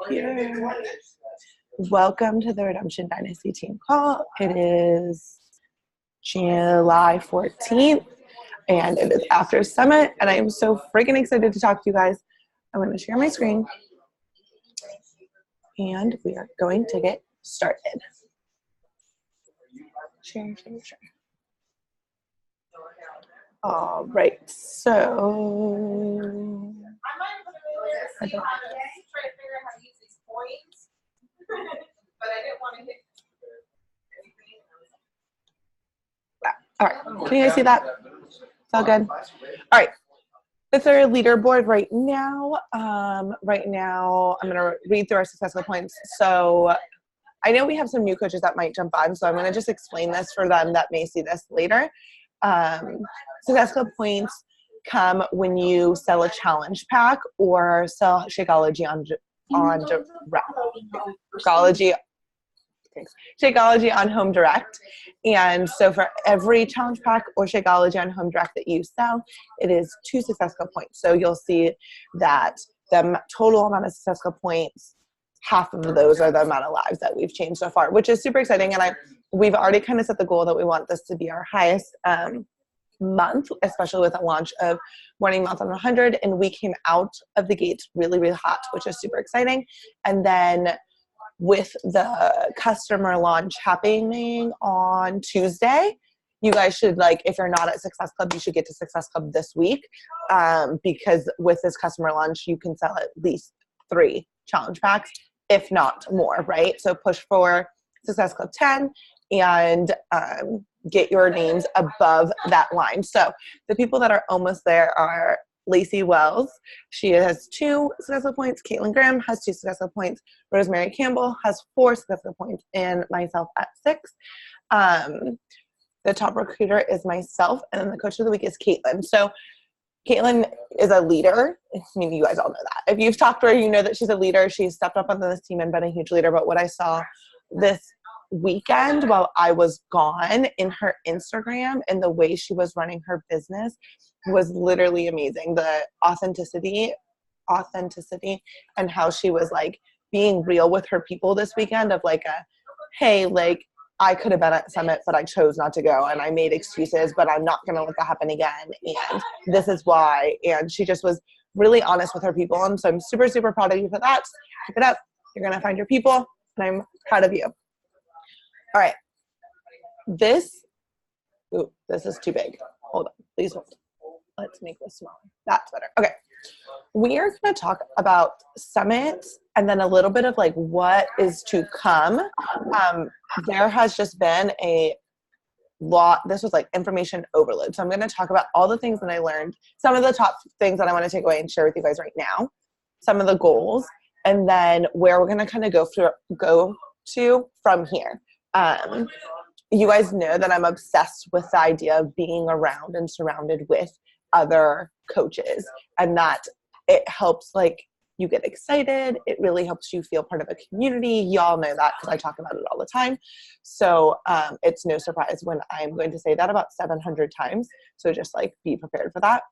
Here. Welcome to the Redemption Dynasty team call. It is July 14th and it is after Summit, and I am so freaking excited to talk to you guys. I'm going to share my screen and we are going to get started. Share. All right, so I don't but I didn't want to hit anything. All right, can you guys see that? It's all good. All right, it's our leaderboard right now. I'm going to read through our successful points. So I know we have some new coaches that might jump on, so I'm going to just explain this for them that may see this later. Successful points come when you sell a challenge pack or sell Shakeology on Home Direct. And so for every challenge pack or Shakeology on Home Direct that you sell, it is 2 successful points. So you'll see that the total amount of successful points, half of those are the amount of lives that we've changed so far, which is super exciting. And we've already kind of set the goal that we want this to be our highest month, especially with the launch of Morning Marathon 100. And we came out of the gates really, really hot, which is super exciting. And then with the customer launch happening on Tuesday, you guys should, if you're not at Success Club, you should get to Success Club this week, because with this customer launch, you can sell at least 3 challenge packs, if not more, right? So push for Success Club 10 and get your names above that line. So the people that are almost there are Lacey Wells. She has 2 successful points. Caitlin Graham has 2 successful points. Rosemary Campbell has 4 successful points, and myself at 6. The top recruiter is myself, and then the coach of the week is Caitlin. So Caitlin is a leader. I mean, you guys all know that. If you've talked to her, you know that she's a leader. She's stepped up on this team and been a huge leader. But what I saw this weekend while I was gone in her Instagram and the way she was running her business was literally amazing. The authenticity and how she was being real with her people this weekend of hey, I could have been at Summit, but I chose not to go and I made excuses, but I'm not going to let that happen again. And this is why. And she just was really honest with her people. And so I'm super, super proud of you for that. Keep it up. You're going to find your people, and I'm proud of you. All right. This is too big. Hold on. Please hold. Let's make this smaller. That's better. Okay. We are going to talk about Summit and then a little bit of what is to come. There has just been a lot. This was information overload. So I'm going to talk about all the things that I learned, some of the top things that I want to take away and share with you guys right now, some of the goals, and then where we're going to kind of go to from here. You guys know that I'm obsessed with the idea of being around and surrounded with other coaches, and that it helps you get excited. It really helps you feel part of a community. Y'all know that because I talk about it all the time. So it's no surprise when I'm going to say that about 700 times. So just be prepared for that.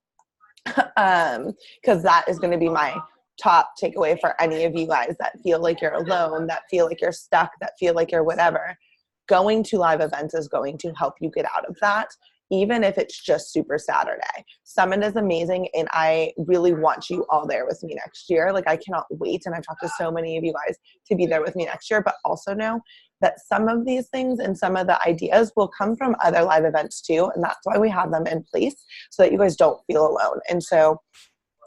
Because that is going to be my top takeaway for any of you guys that feel like you're alone, that feel like you're stuck, that feel like you're whatever. Going to live events is going to help you get out of that, even if it's just Super Saturday. Summit is amazing, and I really want you all there with me next year. I cannot wait, and I've talked to so many of you guys to be there with me next year, but also know that some of these things and some of the ideas will come from other live events too, and that's why we have them in place, so that you guys don't feel alone. And so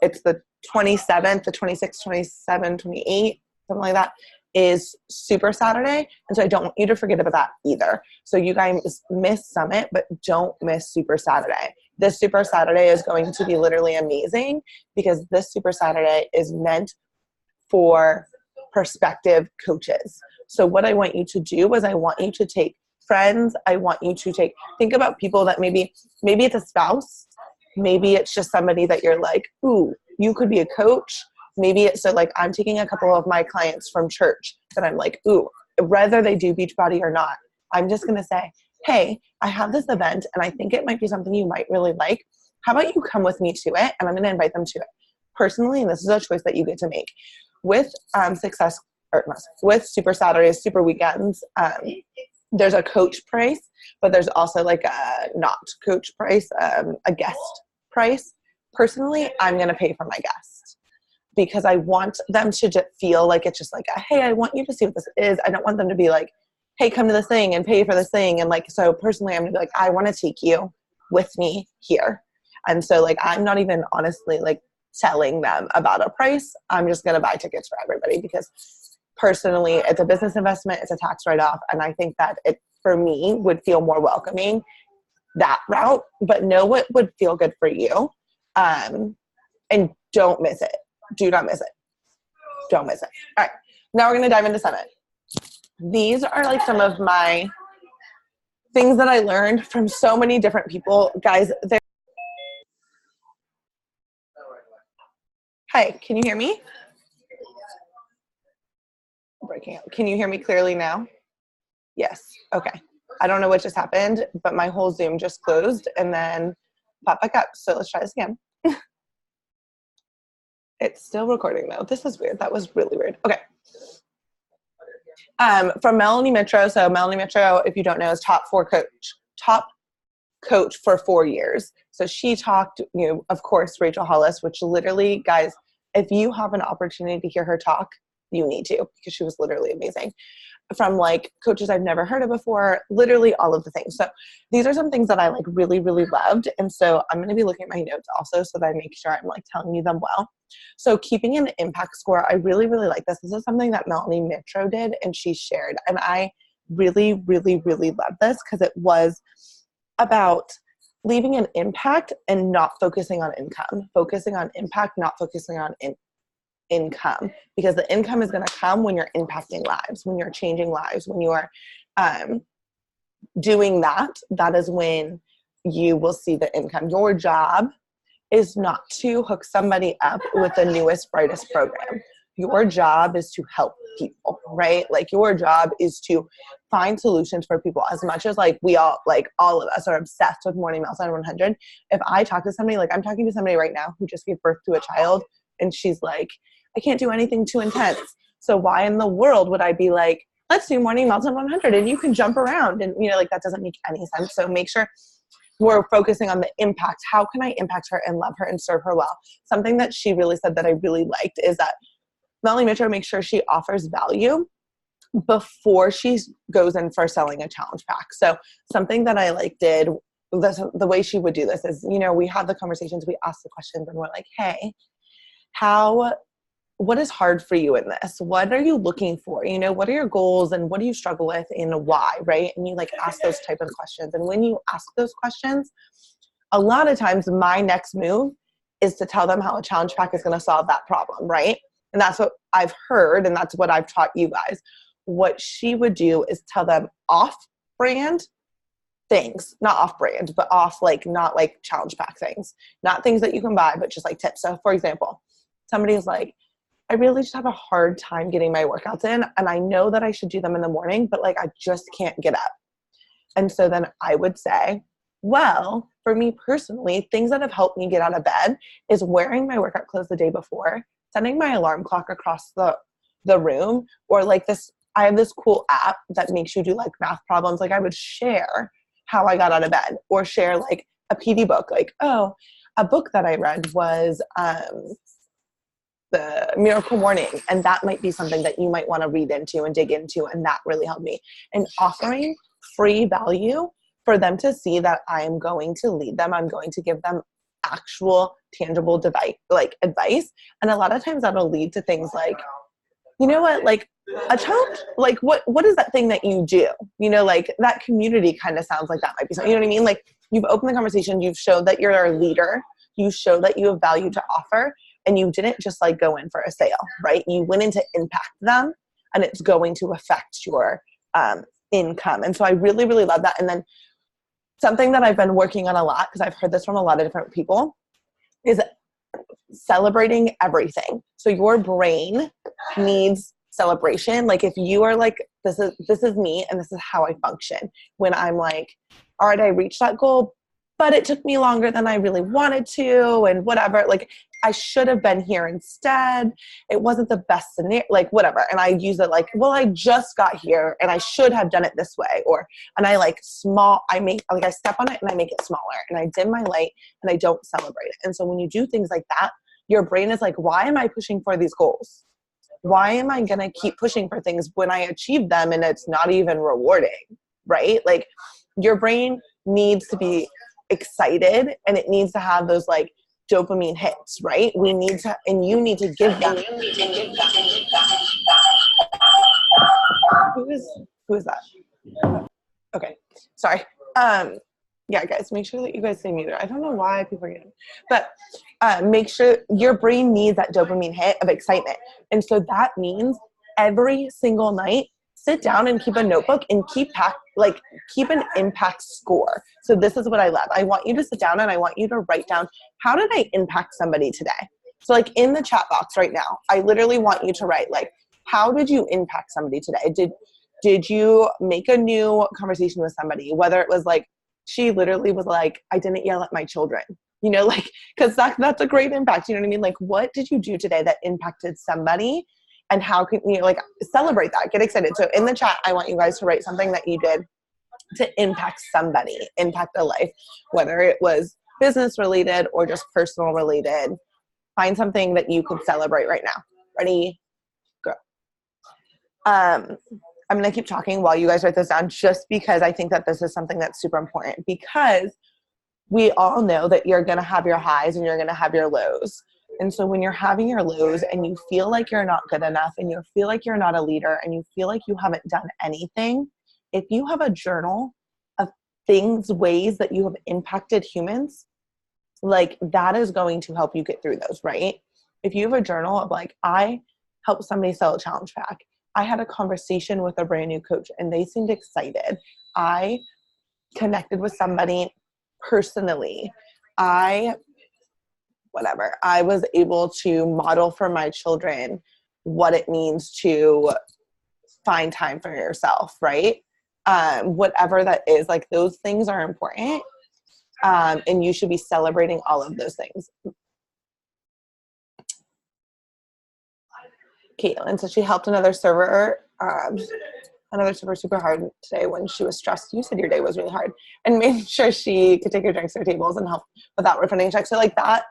it's the 27th, the 26th, 27th, 28th, something like that, is Super Saturday. And so I don't want you to forget about that either. So you guys miss Summit, but don't miss Super Saturday. This Super Saturday is going to be literally amazing because this Super Saturday is meant for prospective coaches. So what I want you to do is I want you to take friends. I want you to think about people that maybe it's a spouse. Maybe it's just somebody that you're ooh, you could be a coach. Maybe it's I'm taking a couple of my clients from church that I'm ooh, whether they do Beachbody or not, I'm just going to say, hey, I have this event and I think it might be something you might really like. How about you come with me to it? And I'm going to invite them to it personally. And this is a choice that you get to make. with success or with Super Saturdays, Super Weekends, there's a coach price, but there's also like a not coach price, a guest price. Personally, I'm going to pay for my guest because I want them to just feel like it's just like, hey, I want you to see what this is. I don't want them to be like, hey, come to this thing and pay for this thing. And like, so personally, I'm going to be like, I want to take you with me here. And so like, I'm not even honestly like telling them about a price. I'm just going to buy tickets for everybody because personally, it's a business investment, it's a tax write-off, and I think that it, for me, would feel more welcoming that route, but know what would feel good for you, and don't miss it. Do not miss it. Don't miss it. All right, now we're going to dive into Summit. These are like some of my things that I learned from so many different people. Guys, hi, can you hear me? Breaking up. Can you hear me clearly now? Yes. Okay. I don't know what just happened, but my whole Zoom just closed and then popped back up. So let's try this again. It's still recording though. This is weird. That was really weird. Okay. From Melanie Mitro. So Melanie Mitro, if you don't know, is top coach for 4 years. So she talked, of course, Rachel Hollis, which literally, guys, if you have an opportunity to hear her talk, you need to, because she was literally amazing. From like coaches I've never heard of before, literally all of the things. So these are some things that I like really, really loved. And so I'm going to be looking at my notes also so that I make sure I'm like telling you them well. So keeping an impact score, I really, really like this. This is something that Melanie Mitro did and she shared. And I really, really, really love this because it was about leaving an impact and not focusing on income, focusing on impact, not focusing on income, because the income is going to come when you're impacting lives, when you're changing lives, when you are doing that. That is when you will see the income. Your job is not to hook somebody up with the newest, brightest program. Your job is to help people, right? Like your job is to find solutions for people. As much as like we all, like all of us are obsessed with Morning Meltdown 100. If I talk to somebody, like I'm talking to somebody right now who just gave birth to a child and she's like, I can't do anything too intense. So why in the world would I be like, let's do Morning Meltdown 100 and you can jump around and like that doesn't make any sense. So make sure we're focusing on the impact. How can I impact her and love her and serve her well? Something that she really said that I really liked is that Melanie Mitro makes sure she offers value before she goes in for selling a challenge pack. So something that I like did, the way she would do this is, we have the conversations, we ask the questions and we're like, hey, what is hard for you in this? What are you looking for? What are your goals and what do you struggle with and why, right? And you like ask those type of questions. And when you ask those questions, a lot of times my next move is to tell them how a challenge pack is going to solve that problem, right? And that's what I've heard and that's what I've taught you guys. What she would do is tell them off-brand things, not off-brand, but not like challenge pack things, not things that you can buy, but just like tips. So for example, somebody's like, I really just have a hard time getting my workouts in. And I know that I should do them in the morning, but like, I just can't get up. And so then I would say, well, for me personally, things that have helped me get out of bed is wearing my workout clothes the day before, setting my alarm clock across the room, or like this, I have this cool app that makes you do like math problems. Like I would share how I got out of bed or share like a PD book. Like, oh, a book that I read was, The Miracle Morning, and that might be something that you might want to read into and dig into, and that really helped me. And offering free value for them to see that I am going to lead them, I'm going to give them actual tangible advice. And a lot of times that'll lead to things like, like a challenge, like what is that thing that you do? Like that community kind of sounds like that might be something, you know what I mean? Like you've opened the conversation, you've showed that you're a leader, you show that you have value to offer. And you didn't just like go in for a sale, right? You went in to impact them and it's going to affect your income. And so I really, really love that. And then something that I've been working on a lot, because I've heard this from a lot of different people, is celebrating everything. So your brain needs celebration. Like if you are like, this is me and this is how I function. When I'm like, all right, I reached that goal, but it took me longer than I really wanted to and whatever. Like I should have been here instead. It wasn't the best scenario, like whatever. And I use it like, well, I just got here and I should have done it this way. And I like I step on it and I make it smaller and I dim my light and I don't celebrate it. And so when you do things like that, your brain is like, why am I pushing for these goals? Why am I going to keep pushing for things when I achieve them and it's not even rewarding, right? Like your brain needs to be excited and it needs to have those like dopamine hits, right? You need to give them. Who is that? Okay, sorry. Yeah, guys, make sure that you guys stay muted. I don't know why people are getting, but make sure your brain needs that dopamine hit of excitement. And so that means every single night, sit down and keep a notebook and keep an impact score. So this is what I love. I want you to sit down and I want you to write down, how did I impact somebody today? So like in the chat box right now, I literally want you to write like, how did you impact somebody today? Did you make a new conversation with somebody? Whether it was like, she literally was like, I didn't yell at my children, you know, like, cause that's a great impact. You know what I mean? Like, what did you do today that impacted somebody? And how can you like celebrate that? Get excited. So in the chat, I want you guys to write something that you did to impact somebody, impact a life, whether it was business related or just personal related. Find something that you could celebrate right now. Ready? Go. I'm going to keep talking while you guys write this down just because I think that this is something that's super important, because we all know that you're going to have your highs and you're going to have your lows. And so when you're having your lows and you feel like you're not good enough and you feel like you're not a leader and you feel like you haven't done anything, if you have a journal of ways that you have impacted humans, like that is going to help you get through those, right? If you have a journal of like, I helped somebody sell a challenge pack. I had a conversation with a brand new coach and they seemed excited. I connected with somebody personally. I was able to model for my children what it means to find time for yourself, right? Whatever that is, like those things are important. And you should be celebrating all of those things. Caitlin said she helped another server super hard today when she was stressed. You said your day was really hard, and made sure she could take her drinks to their tables and help without refunding checks. So like that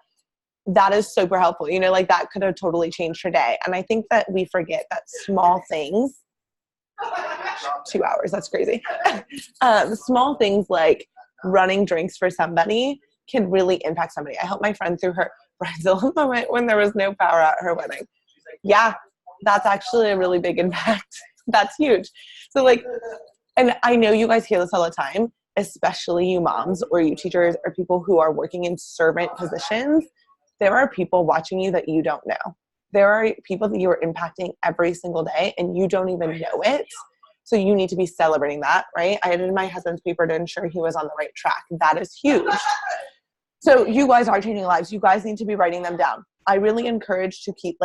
is super helpful. You know, like that could have totally changed her day. And I think that we forget that small things, 2 hours, that's crazy. Small things like running drinks for somebody can really impact somebody. I helped my friend through her bridal moment when there was no power at her wedding. Yeah, that's actually a really big impact. That's huge. So like, and I know you guys hear this all the time, especially you moms or you teachers or people who are working in servant positions. There are people watching you that you don't know. There are people that you are impacting every single day and you don't even know it. So you need to be celebrating that, right? I did my husband's paper to ensure he was on the right track. That is huge. So you guys are changing lives. You guys need to be writing them down. I really encourage to keep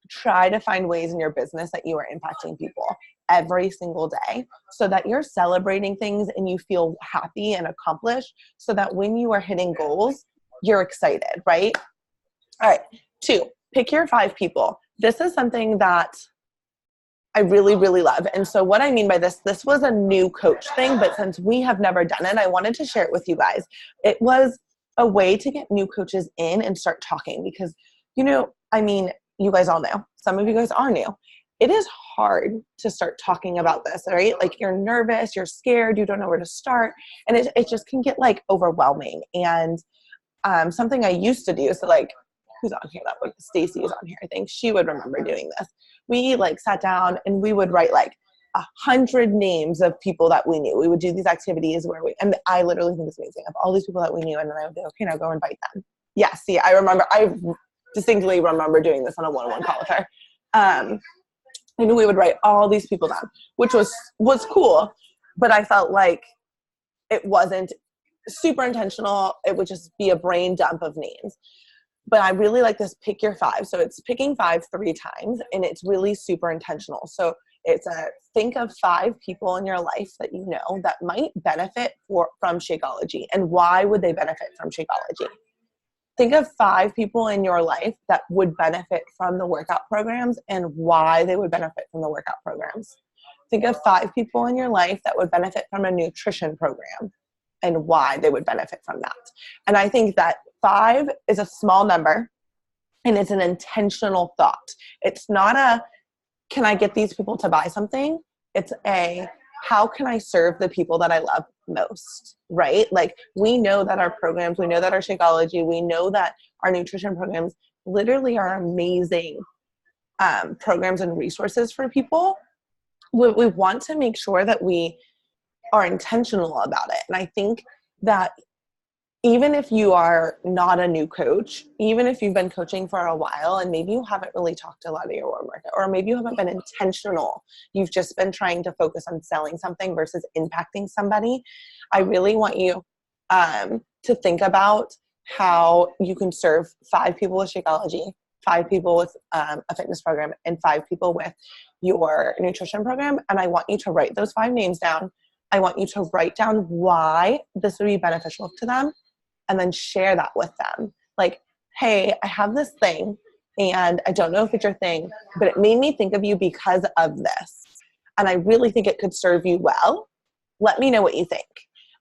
try to find ways in your business that you are impacting people every single day so that you're celebrating things and you feel happy and accomplished so that when you are hitting goals, you're excited, right? All right. 2, pick your 5 people. This is something that I really, really love. And so what I mean by this was a new coach thing, but since we have never done it, I wanted to share it with you guys. It was a way to get new coaches in and start talking because, you know, I mean, you guys all know, some of you guys are new. It is hard to start talking about this, right? Like you're nervous, you're scared, you don't know where to start. And it just can get like overwhelming. And something I used to do, so like, who's on here? That one, Stacy is on here. I think she would remember doing this. We like sat down and we would write like 100 names of people that we knew. We would do these activities and I literally think it's amazing, of all these people that we knew, and then I would be, okay, now go invite them. Yeah, see, I distinctly remember doing this on a one-on-one call with her. And we would write all these people down, which was cool, but I felt like it wasn't super intentional. It would just be a brain dump of names. But I really like this pick your 5. So it's picking 5 3 times, and it's really super intentional. So it's think of 5 people in your life that you know that might benefit from Shakeology, and why would they benefit from Shakeology? think of 5 people in your life that would benefit from the workout programs and why they would benefit from the workout programs. Think of 5 people in your life that would benefit from a nutrition program and why they would benefit from that. And I think that 5 is a small number, and it's an intentional thought. It's not a, can I get these people to buy something? It's a, how can I serve the people that I love most, right? Like, we know that our programs, we know that our Shakeology, we know that our nutrition programs literally are amazing programs and resources for people. We want to make sure that we are intentional about it. And I think that even if you are not a new coach, even if you've been coaching for a while and maybe you haven't really talked a lot of your warm market, or maybe you haven't been intentional, you've just been trying to focus on selling something versus impacting somebody, I really want you to think about how you can serve 5 people with Shakeology, 5 people with a fitness program, and 5 people with your nutrition program. And I want you to write those 5 names down. I want you to write down why this would be beneficial to them, and then share that with them. Like, hey, I have this thing, and I don't know if it's your thing, but it made me think of you because of this. And I really think it could serve you well. Let me know what you think.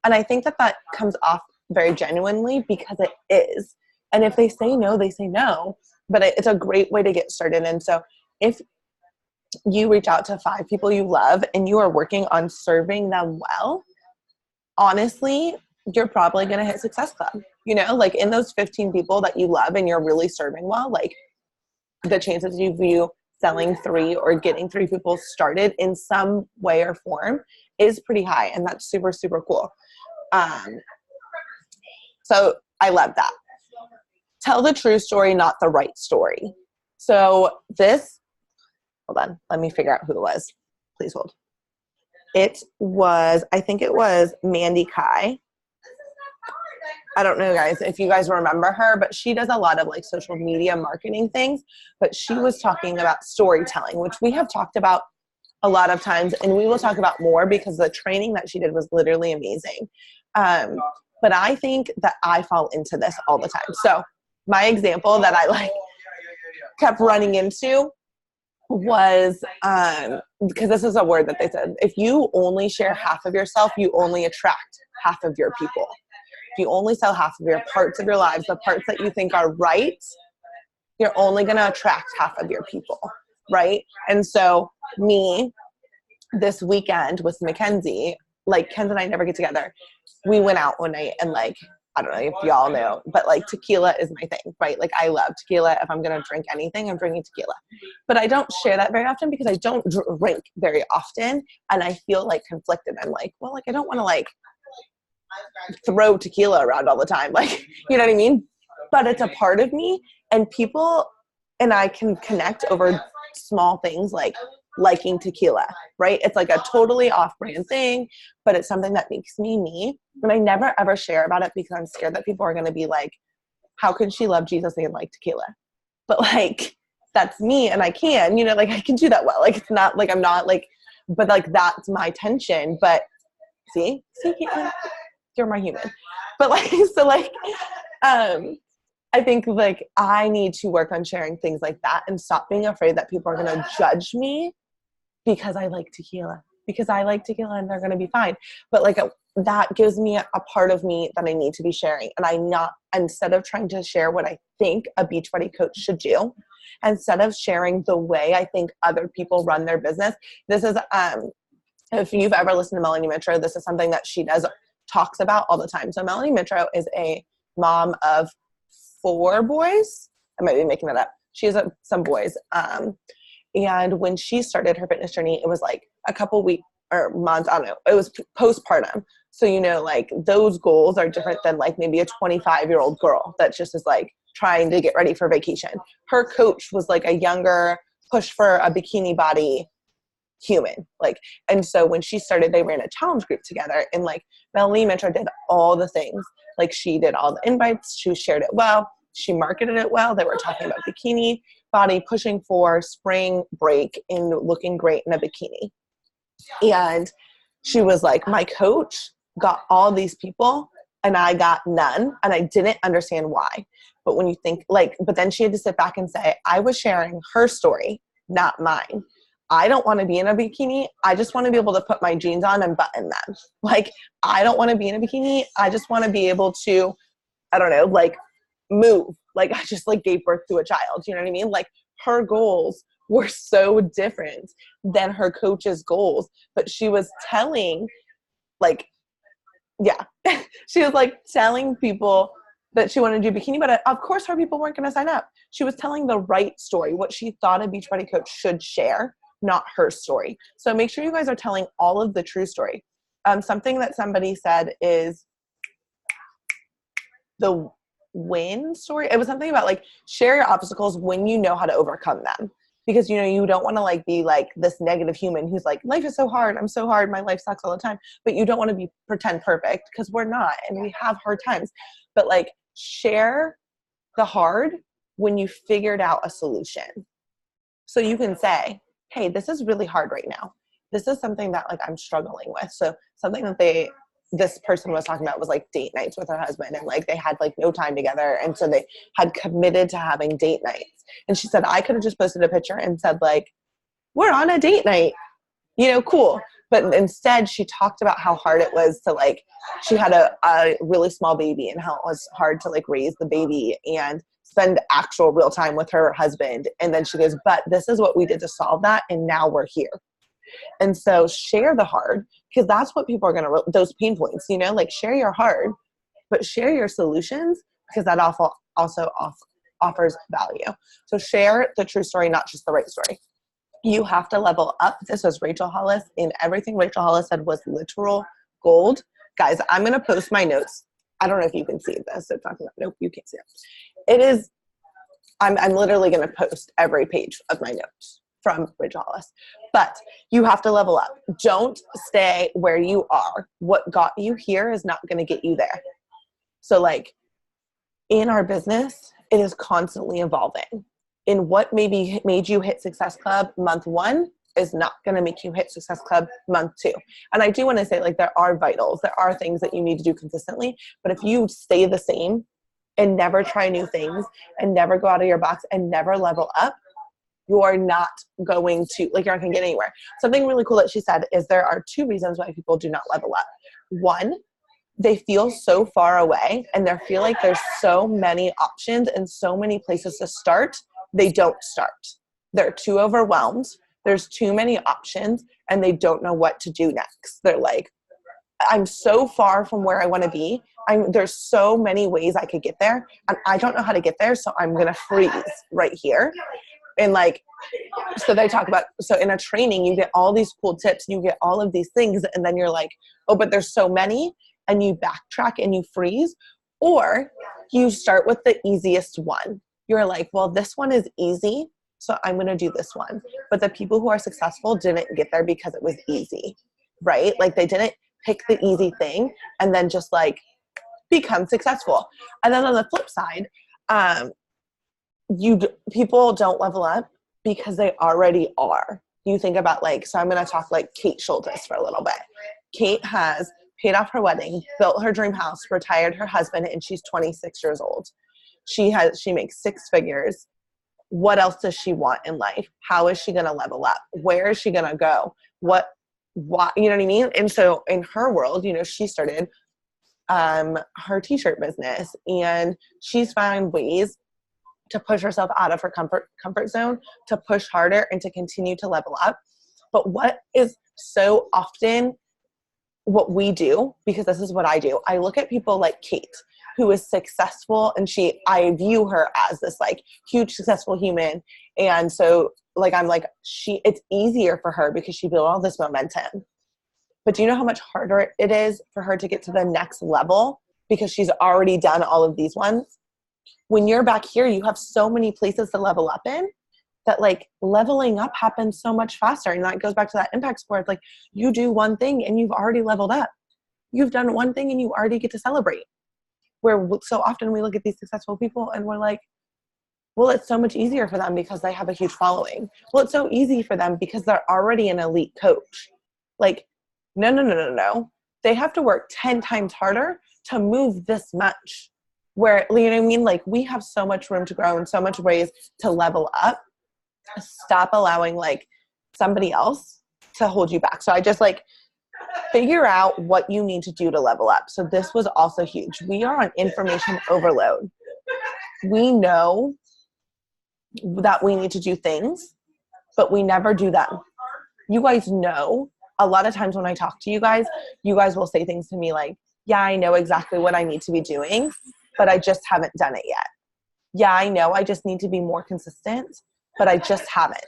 And I think that that comes off very genuinely, because it is. And if they say no, they say no. But it's a great way to get started. And so if you reach out to 5 people you love and you are working on serving them well, honestly, you're probably going to hit Success Club. You know, like, in those 15 people that you love and you're really serving well, like, the chances of you selling 3 or getting 3 people started in some way or form is pretty high. And that's super, super cool. So I love that. Tell the true story, not the right story. So this, hold on, let me figure out who it was. Please hold. It was, I think it was Mandy Kai. I don't know, guys, if you guys remember her, but she does a lot of like social media marketing things. But she was talking about storytelling, which we have talked about a lot of times, and we will talk about more because the training that she did was literally amazing. But I think that I fall into this all the time. So my example that I like kept running into was, because this is a word that they said, if you only share half of yourself, you only attract half of your people. If you only sell half of your parts of your lives, the parts that you think are right, you're only going to attract half of your people, right? And so me, this weekend with Mackenzie, like, Kenz and I never get together. We went out one night, and like, I don't know if y'all know, but like, tequila is my thing, right? Like, I love tequila. If I'm going to drink anything, I'm drinking tequila. But I don't share that very often because I don't drink very often. And I feel like conflicted. I'm like, well, like, I don't want to like throw tequila around all the time. Like, you know what I mean? But it's a part of me, and people and I can connect over small things like liking tequila, right? It's like a totally off-brand thing, but it's something that makes me me. And I never ever share about it because I'm scared that people are going to be like, how can she love Jesus and like tequila? But like, that's me, and I can, you know, like, I can do that well. Like, it's not like I'm not like, but like, that's my tension. But see, you're my human. But like, so like, I think like I need to work on sharing things like that and stop being afraid that people are going to judge me because I like tequila, and they're going to be fine. But like, that gives me a part of me that I need to be sharing. And instead of trying to share what I think a Beachbody coach should do, instead of sharing the way I think other people run their business, this is, if you've ever listened to Melanie Mitro, this is something that she talks about all the time. So Melanie Mitro is a mom of 4 boys. I might be making that up. She has some boys. And when she started her fitness journey, it was like a couple weeks or months, I don't know. It was postpartum. So, you know, like, those goals are different than like maybe a 25-year-old girl that just is like trying to get ready for vacation. Her coach was like a younger, push for a bikini body human. Like, and so when she started, they ran a challenge group together, and like, Melanie Mitro did all the things. Like, she did all the invites, she shared it well, she marketed it well. They were talking about bikini body, pushing for spring break and looking great in a bikini. And she was like, my coach got all these people and I got none, and I didn't understand why. But when you think like, but then she had to sit back and say, I was sharing her story, not mine. I don't want to be in a bikini. I just want to be able to put my jeans on and button them. Like, I don't want to be in a bikini. I just want to be able to, I don't know, like move. Like, I just like gave birth to a child. You know what I mean? Like, her goals were so different than her coach's goals. But she was telling, like, yeah, she was like telling people that she wanted to do bikini, but of course her people weren't going to sign up. She was telling the right story, what she thought a Beachbody coach should share, not her story. So make sure you guys are telling all of the true story. Something that somebody said is the win story. It was something about like share your obstacles when you know how to overcome them. Because, you know, you don't want to like be like this negative human who's like, life is so hard. I'm so hard. My life sucks all the time. But you don't want to be pretend perfect because we're not, and we have hard times. But like share the hard when you figured out a solution. So you can say, hey, this is really hard right now. This is something that like I'm struggling with. So something that this person was talking about was like date nights with her husband, and like they had like no time together. And so they had committed to having date nights. And she said, I could have just posted a picture and said like, we're on a date night, you know, cool. But instead she talked about how hard it was to like, she had a really small baby and how it was hard to like raise the baby and spend actual real time with her husband. And then she goes, but this is what we did to solve that. And now we're here. And so share the hard, because that's what people are going to, those pain points, you know, like share your hard, but share your solutions, because that also offers value. So share the true story, not just the right story. You have to level up. This was Rachel Hollis, and everything Rachel Hollis said was literal gold. Guys, I'm going to post my notes. I don't know if you can see this. It's not going to, nope, you can't see it. It is, I'm literally going to post every page of my notes from Rachel Hollis. But you have to level up. Don't stay where you are. What got you here is not going to get you there. So like in our business, it is constantly evolving. In what maybe made you hit Success Club month 1 is not going to make you hit Success Club month 2. And I do want to say like there are vitals. There are things that you need to do consistently. But if you stay the same and never try new things and never go out of your box and never level up, you're not going to, like, you're not going to get anywhere. Something really cool that she said is there are 2 reasons why people do not level up. 1, they feel so far away and they feel like there's so many options and so many places to start, they don't start. They're too overwhelmed. There's too many options and they don't know what to do next. They're like, I'm so far from where I want to be. There's so many ways I could get there and I don't know how to get there, so I'm going to freeze right here. And like, so they talk about, so in a training, you get all these cool tips, you get all of these things, and then you're like, oh, but there's so many, and you backtrack and you freeze, or you start with the easiest one. You're like, well, this one is easy, so I'm going to do this one. But the people who are successful didn't get there because it was easy, right? Like they didn't pick the easy thing and then just like become successful. And then on the flip side, people don't level up because they already are. You think about like, so I'm going to talk like Kate Schultes for a little bit. Kate has paid off her wedding, built her dream house, retired her husband, and she's 26 years old. She makes 6 figures. What else does she want in life? How is she going to level up? Where is she going to go? What, you know what I mean? And so in her world, you know, she started her t-shirt business, and she's found ways to push herself out of her comfort zone, to push harder and to continue to level up. But what is so often what we do, because this is what I do, I look at people like Kate, who is successful, and I view her as this like huge successful human. And so like, I'm like, it's easier for her because she built all this momentum. But do you know how much harder it is for her to get to the next level because she's already done all of these ones? When you're back here, you have so many places to level up in that like leveling up happens so much faster. And that goes back to that impact score. It's like you do one thing and you've already leveled up. You've done one thing and you already get to celebrate. Where so often we look at these successful people and we're like, well, it's so much easier for them because they have a huge following. Well, it's so easy for them because they're already an elite coach. Like, no. They have to work 10 times harder to move this much. where, you know what I mean? Like, we have so much room to grow and so much ways to level up. Stop allowing like somebody else to hold you back. So I just like figure out what you need to do to level up. So this was also huge. We are on information overload. We know that we need to do things, but we never do them. You guys know, a lot of times when I talk to you guys will say things to me like, yeah, I know exactly what I need to be doing, but I just haven't done it yet. Yeah, I know I just need to be more consistent, but I just haven't.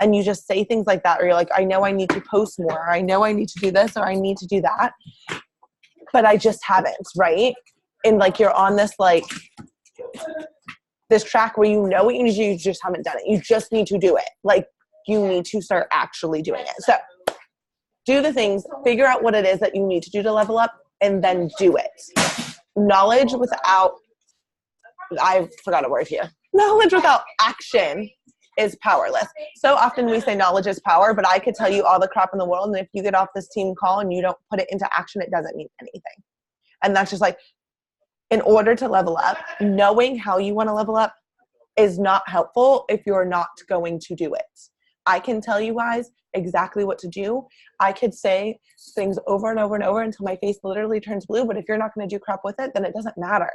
And you just say things like that, or you're like, I know I need to post more, or I know I need to do this, or I need to do that, but I just haven't, right? And like, you're on this like this track where you know what you need to do, you just haven't done it. You just need to do it. Like, you need to start actually doing it. So do the things, figure out what it is that you need to do to level up, and then do it. Knowledge without, I forgot a word here. Knowledge without action is powerless. So often we say knowledge is power, but I could tell you all the crap in the world, and if you get off this team call and you don't put it into action, it doesn't mean anything. And that's just like, in order to level up, knowing how you want to level up is not helpful if you're not going to do it. I can tell you guys exactly what to do. I could say things over and over and over until my face literally turns blue, but if you're not going to do crap with it, then it doesn't matter.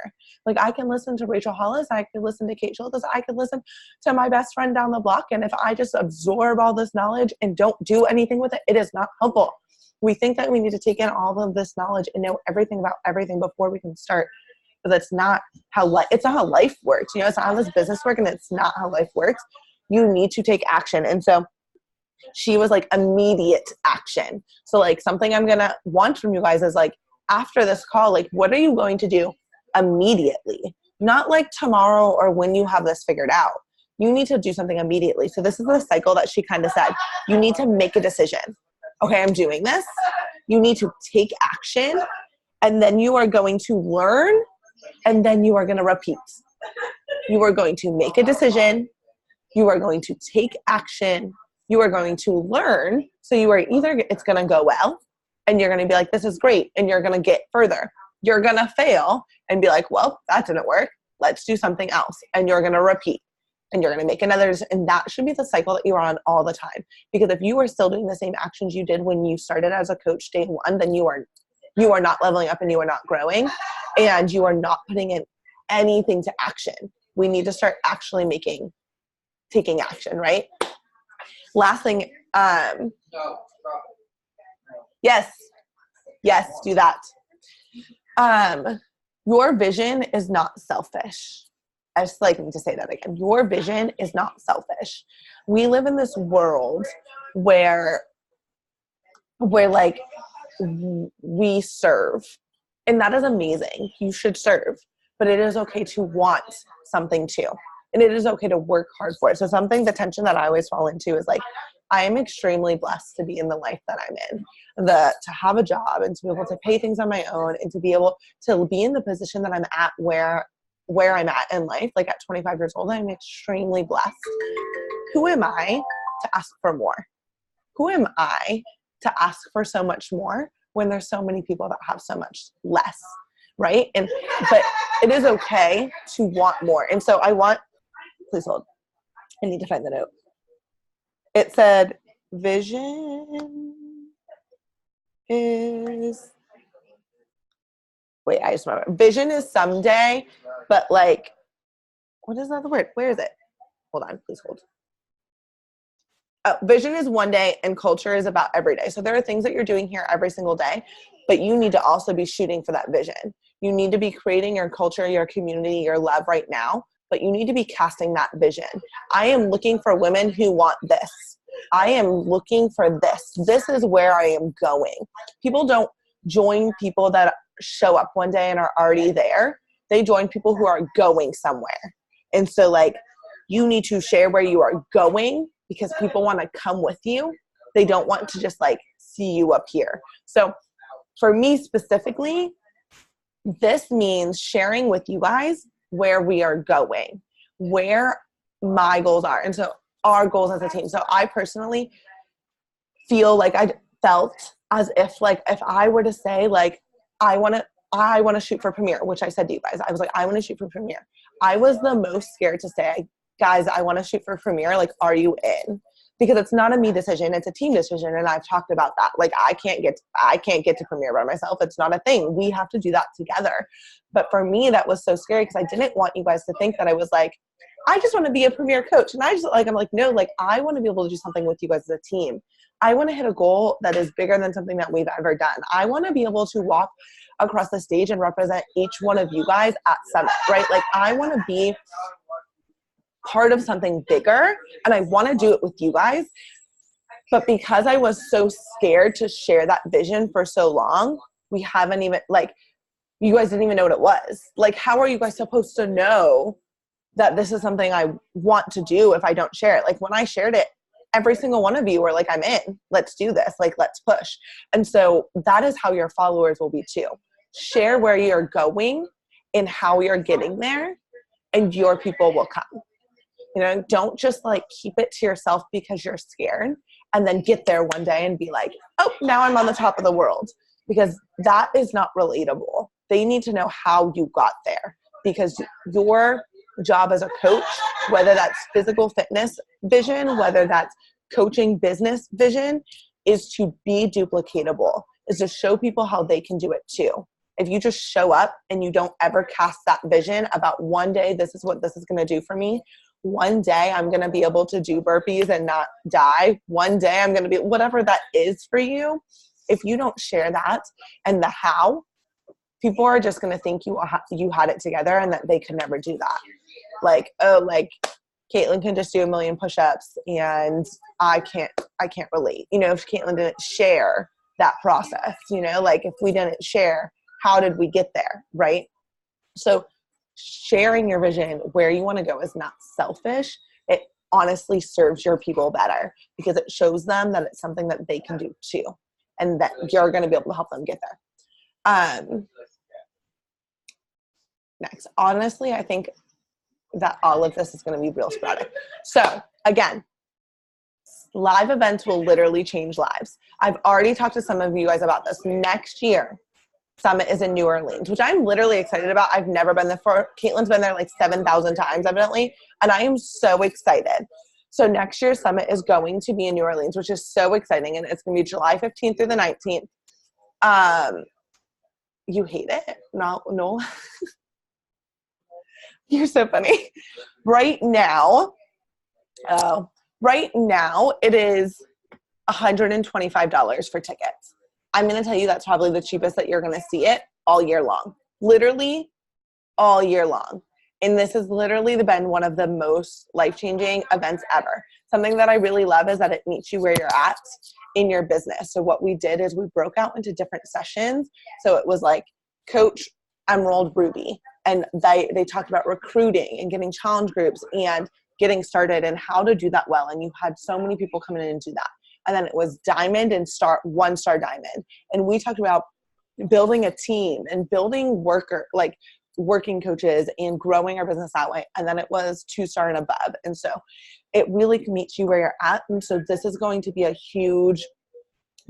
Like, I can listen to Rachel Hollis, I could listen to Kate Schultz, I could listen to my best friend down the block, and if I just absorb all this knowledge and don't do anything with it, it is not helpful. We think that we need to take in all of this knowledge and know everything about everything before we can start. But that's not how it's not how life works. You know, it's not how this business works, and it's not how life works. You need to take action. And so she was like, immediate action. So like, something I'm going to want from you guys is like, after this call, like, what are you going to do immediately? Not like tomorrow or when you have this figured out. You need to do something immediately. So this is the cycle that she kind of said. You need to make a decision. Okay, I'm doing this. You need to take action, and then you are going to learn, and then you are going to repeat. You are going to make a decision. You are going to take action. You are going to learn. So you are either, it's going to go well, and you're going to be like, this is great, and you're going to get further. You're going to fail and be like, well, that didn't work. Let's do something else. And you're going to repeat, and you're going to make another. And that should be the cycle that you're on all the time. Because if you are still doing the same actions you did when you started as a coach day one, then you are not leveling up, and you are not growing, and you are not putting in anything to action. We need to start actually taking action, right? Last thing, yes, do that. Your vision is not selfish. I just like need to say that again. Your vision is not selfish. We live in this world where like, we serve, and that is amazing. You should serve, but it is okay to want something too. And it is okay to work hard for it. So the tension that I always fall into is like, I am extremely blessed to be in the life that I'm in, to have a job and to be able to pay things on my own, and to be able to be in the position that I'm at where I'm at in life. Like, at 25 years old, I'm extremely blessed. Who am I to ask for more? Who am I to ask for so much more when there's so many people that have so much less, right? But it is okay to want more. And so please hold. I need to find the note. It said, vision is, wait, I just remember. Vision is someday, but like, what is the other word? Where is it? Hold on, please hold. Vision is one day, and culture is about every day. So there are things that you're doing here every single day, but you need to also be shooting for that vision. You need to be creating your culture, your community, your love right now, but you need to be casting that vision. I am looking for women who want this. I am looking for this. This is where I am going. People don't join people that show up one day and are already there. They join people who are going somewhere. And so like, you need to share where you are going, because people want to come with you. They don't want to just like see you up here. So for me specifically, this means sharing with you guys where we are going, where my goals are. And so our goals as a team. So I personally feel like I felt as if like, if I were to say like, I want to I want to shoot for Premier, which I said to you guys. I was like, I want to shoot for Premier. I was the most scared to say, guys, I want to shoot for Premier. Like, are you in? Because it's not a me decision, it's a team decision. And I've talked about that. Like, I can't get to Premier by myself. It's not a thing. We have to do that together. But for me, that was so scary because I didn't want you guys to think that I was like, I just want to be a Premier coach. And I'm like, no, like, I want to be able to do something with you guys as a team. I want to hit a goal that is bigger than something that we've ever done. I want to be able to walk across the stage and represent each one of you guys at Summit, right? Like, I want to be part of something bigger, and I want to do it with you guys. But because I was so scared to share that vision for so long, we haven't even, like, you guys didn't even know what it was. Like, how are you guys supposed to know that this is something I want to do if I don't share it? Like, when I shared it, every single one of you were like, I'm in, let's do this. Like, let's push. And so that is how your followers will be too. Share where you're going and how you're getting there, and your people will come. You know, don't just like keep it to yourself because you're scared and then get there one day and be like, oh, now I'm on the top of the world, because that is not relatable. They need to know how you got there, because your job as a coach, whether that's physical fitness vision, whether that's coaching business vision, is to be duplicatable, is to show people how they can do it too. If you just show up and you don't ever cast that vision about one day, this is what this is going to do for me. One day I'm going to be able to do burpees and not die. One day I'm going to be, whatever that is for you. If you don't share that and the how, people are just going to think you had it together and that they could never do that. Like, oh, like Caitlin can just do 1 million push-ups and I can't relate. You know, if Caitlin didn't share that process, you know, like if we didn't share, how did we get there, right? So sharing your vision, where you want to go, is not selfish. It honestly serves your people better because it shows them that it's something that they can do too, and that you're going to be able to help them get there. Next, honestly, I think that all of this is going to be real sporadic. So again, live events will literally change lives. I've already talked to some of you guys about this. Next year, Summit is in New Orleans, which I'm literally excited about. I've never been there before. Caitlin's been there like 7,000 times evidently, and I am so excited. So next year's Summit is going to be in New Orleans, which is so exciting, and it's going to be July 15th through the 19th. You hate it? No. You're so funny. Right now it is $125 for tickets. I'm going to tell you that's probably the cheapest that you're going to see it all year long. Literally all year long. And this has literally been one of the most life-changing events ever. Something that I really love is that it meets you where you're at in your business. So what we did is we broke out into different sessions. So it was like Coach Emerald Ruby, and they talked about recruiting and getting challenge groups and getting started and how to do that well. And you had so many people come in and do that. And then it was Diamond and One Star Diamond. And we talked about building a team and building working coaches and growing our business that way. And then it was 2-star and above. And so it really meets you where you're at. And so this is going to be a huge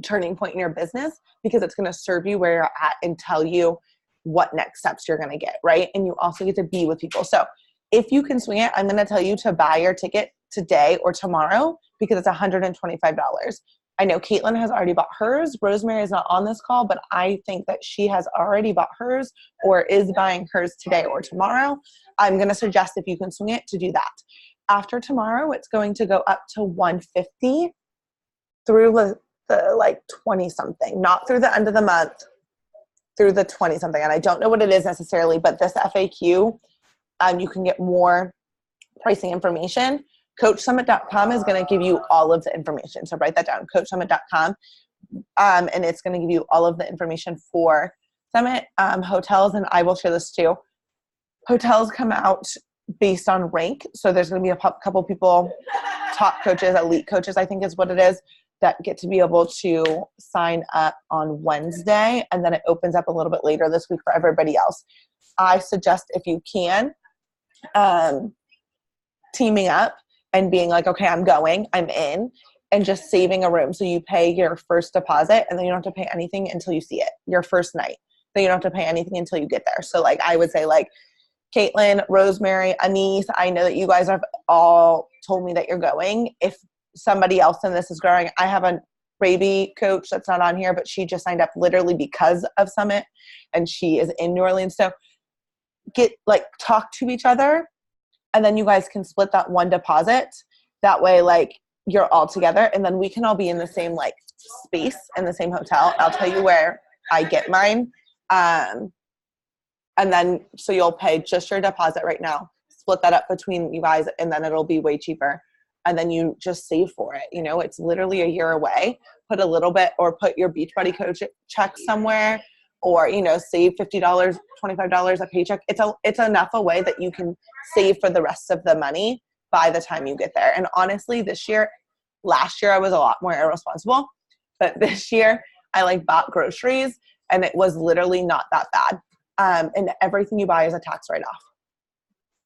turning point in your business because it's going to serve you where you're at and tell you what next steps you're going to get, right? And you also get to be with people. So if you can swing it, I'm going to tell you to buy your ticket today or tomorrow because it's $125. I know Caitlin has already bought hers. Rosemary is not on this call, but I think that she has already bought hers or is buying hers today or tomorrow. I'm going to suggest, if you can swing it, to do that. After tomorrow, it's going to go up to $150 through the like 20 something, not through the end of the month, through the 20 something. And I don't know what it is necessarily, but this FAQ, you can get more pricing information. CoachSummit.com is going to give you all of the information. So write that down, CoachSummit.com. And it's going to give you all of the information for Summit. Hotels, and I will share this too. Hotels come out based on rank. So there's going to be a couple people, top coaches, elite coaches, I think is what it is, that get to be able to sign up on Wednesday. And then it opens up a little bit later this week for everybody else. I suggest, if you can, teaming up and being like, okay, I'm in, and just saving a room. So you pay your first deposit and then you don't have to pay anything until you see it, your first night. then you don't have to pay anything until you get there. So like I would say like Caitlin, Rosemary, Anise, I know that you guys have all told me that you're going. If somebody else in this is going, I have a baby coach that's not on here, but she just signed up literally because of Summit, and she is in New Orleans. So talk to each other, and then you guys can split that one deposit. That way, like, you're all together, and then we can all be in the same like space in the same hotel. I'll tell you where I get mine. And then, so you'll pay just your deposit right now, split that up between you guys, and then it'll be way cheaper. And then you just save for it. You know, it's literally a year away. Put a little bit, or put your Beachbody coach check somewhere, or, you know, save $50, $25 a paycheck. It's enough away that you can save for the rest of the money by the time you get there. And honestly, last year I was a lot more irresponsible, but this year I like bought groceries, and it was literally not that bad. And everything you buy is a tax write-off.